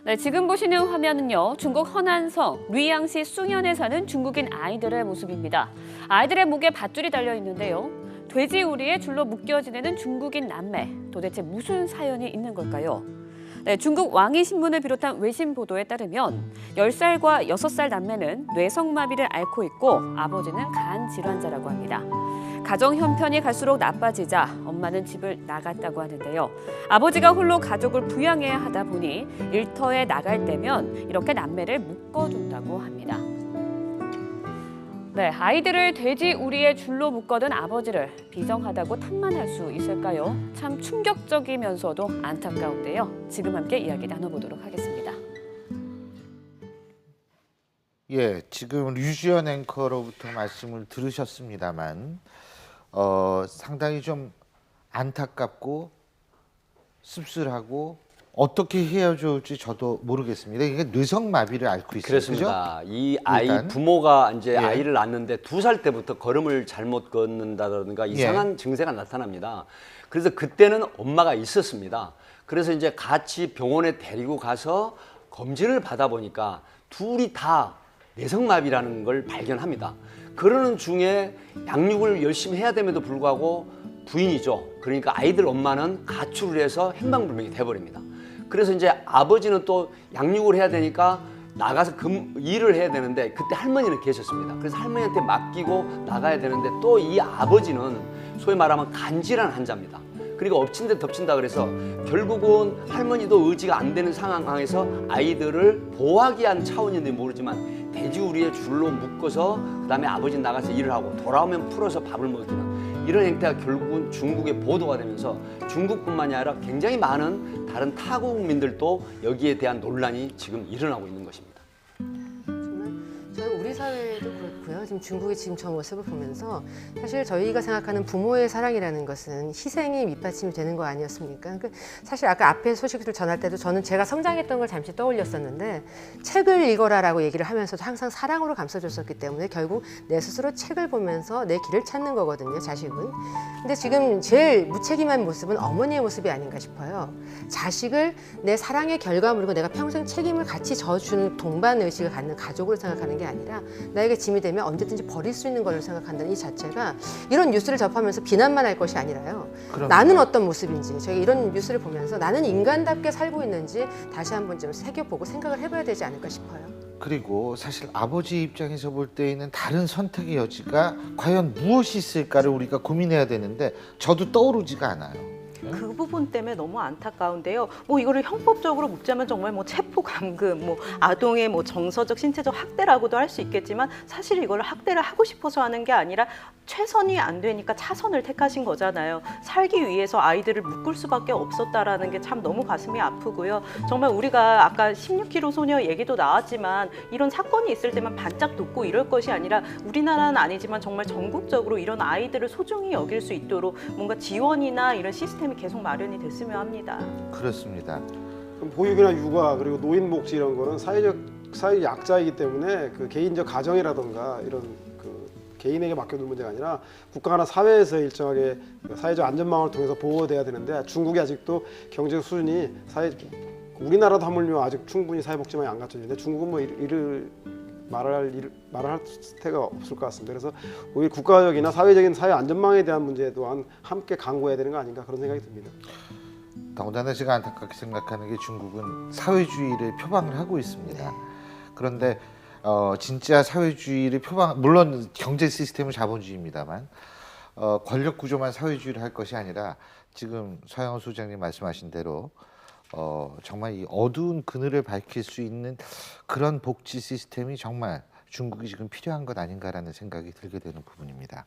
네, 지금 보시는 화면은요, 중국 허난성 류양시 숭현에 사는 중국인 아이들의 모습입니다. 아이들의 목에 밧줄이 달려 있는데요. 돼지우리에 줄로 묶여 지내는 중국인 남매, 도대체 무슨 사연이 있는 걸까요? 네, 중국 왕이신문을 비롯한 외신 보도에 따르면 10살과 6살 남매는 뇌성마비를 앓고 있고 아버지는 간 질환자라고 합니다. 가정 형편이 갈수록 나빠지자 엄마는 집을 나갔다고 하는데요. 아버지가 홀로 가족을 부양해야 하다 보니 일터에 나갈 때면 이렇게 남매를 묶어둔다고 합니다. 네, 아이들을 돼지 우리에 줄로 묶어둔 아버지를 비정하다고 탓만할 수 있을까요? 참 충격적이면서도 안타까운데요. 지금 함께 이야기 나눠보도록 하겠습니다. 예, 지금 류지연 앵커로부터 말씀을 들으셨습니다만 상당히 좀 안타깝고 씁쓸하고 어떻게 해야 좋을지 저도 모르겠습니다. 이게 뇌성마비를 앓고 있어요. 그렇습니다. 그죠? 이 아이 일단. 부모가 이제 예. 아이를 낳는데 2살 때부터 걸음을 잘못 걷는다든가 이상한 증세가 나타납니다. 그래서 그때는 엄마가 있었습니다. 그래서 이제 같이 병원에 데리고 가서 검진을 받아 보니까 둘이 다 뇌성마비라는 걸 발견합니다. 그러는 중에 양육을 열심히 해야 됨에도 불구하고 부인이죠. 그러니까 아이들 엄마는 가출을 해서 행방불명이 돼버립니다. 그래서 이제 아버지는 또 양육을 해야 되니까 나가서 일을 해야 되는데 그때 할머니는 계셨습니다. 그래서 할머니한테 맡기고 나가야 되는데 또 이 아버지는 소위 말하면 간질환 환자입니다. 그리고 엎친 데 덮친다 그래서 결국은 할머니도 의지가 안 되는 상황에서 아이들을 보호하기 위한 차원인지 모르지만 돼지우리에 줄로 묶어서 그다음에 아버지는 나가서 일을 하고 돌아오면 풀어서 밥을 먹이는 이런 행태가 결국은 중국에 보도가 되면서 중국뿐만이 아니라 굉장히 많은 다른 타국민들도 여기에 대한 논란이 지금 일어나고 있는 것입니다. 저는 우리 사회도 그렇고요. 지금 중국의 지금 저 모습을 보면서 사실 저희가 생각하는 부모의 사랑이라는 것은 희생이 밑받침이 되는 거 아니었습니까? 사실 아까 앞에 소식을 전할 때도 저는 제가 성장했던 걸 잠시 떠올렸었는데 책을 읽어라라고 얘기를 하면서도 항상 사랑으로 감싸줬었기 때문에 결국 내 스스로 책을 보면서 내 길을 찾는 거거든요, 자식은. 근데 지금 제일 무책임한 모습은 어머니의 모습이 아닌가 싶어요. 자식을 내 사랑의 결과물이고 내가 평생 책임을 같이 져주는 동반 의식을 갖는 가족으로 생각하는 게 아니라 나에게 짐이 되면 언제든지 버릴 수 있는 걸로 생각한다는 이 자체가 이런 뉴스를 접하면서 비난만 할 것이 아니라요. 그럼요. 나는 어떤 모습인지 저희가 이런 뉴스를 보면서 나는 인간답게 살고 있는지 다시 한번 좀 새겨보고 생각을 해봐야 되지 않을까 싶어요. 그리고 사실 아버지 입장에서 볼 때에는 다른 선택의 여지가 과연 무엇이 있을까를 우리가 고민해야 되는데 저도 떠오르지가 않아요. 그 부분 때문에 너무 안타까운데요. 뭐 이거를 형법적으로 묻자면 정말 뭐 체포 감금, 뭐 아동의 뭐 정서적 신체적 학대라고도 할 수 있겠지만 사실 이걸 학대를 하고 싶어서 하는 게 아니라 최선이 안 되니까 차선을 택하신 거잖아요. 살기 위해서 아이들을 묶을 수밖에 없었다라는 게 참 너무 가슴이 아프고요. 정말 우리가 아까 16kg 소녀 얘기도 나왔지만 이런 사건이 있을 때만 반짝 돋고 이럴 것이 아니라 우리나라는 아니지만 정말 전국적으로 이런 아이들을 소중히 여길 수 있도록 뭔가 지원이나 이런 시스템이 계속 마련이 됐으면 합니다. 그렇습니다. 보육이나 육아 그리고 노인 복지 이런 거는 사회적 약자이기 때문에 그 개인적 가정이라든가 이런 그 개인에게 맡겨둔 문제가 아니라 국가나 사회에서 일정하게 사회적 안전망을 통해서 보호돼야 되는데 중국이 아직도 경제 수준이 우리나라도 하물며 아직 충분히 사회복지망이 안 갖춰져 있는데 중국은 뭐 이를 말할 태가 없을 것 같습니다. 그래서 오히려 국가적이나 사회적인 사회 안전망에 대한 문제 또한 함께 강구해야 되는 거 아닌가 그런 생각이 듭니다. 더군다나 제가 안타깝게 생각하는 게 중국은 사회주의를 표방을 하고 있습니다. 그런데 진짜 사회주의를 물론 경제 시스템은 자본주의입니다만 권력 구조만 사회주의를 할 것이 아니라 지금 서영호 소장님 말씀하신 대로 정말 이 어두운 그늘을 밝힐 수 있는 그런 복지 시스템이 정말 중국이 지금 필요한 것 아닌가라는 생각이 들게 되는 부분입니다.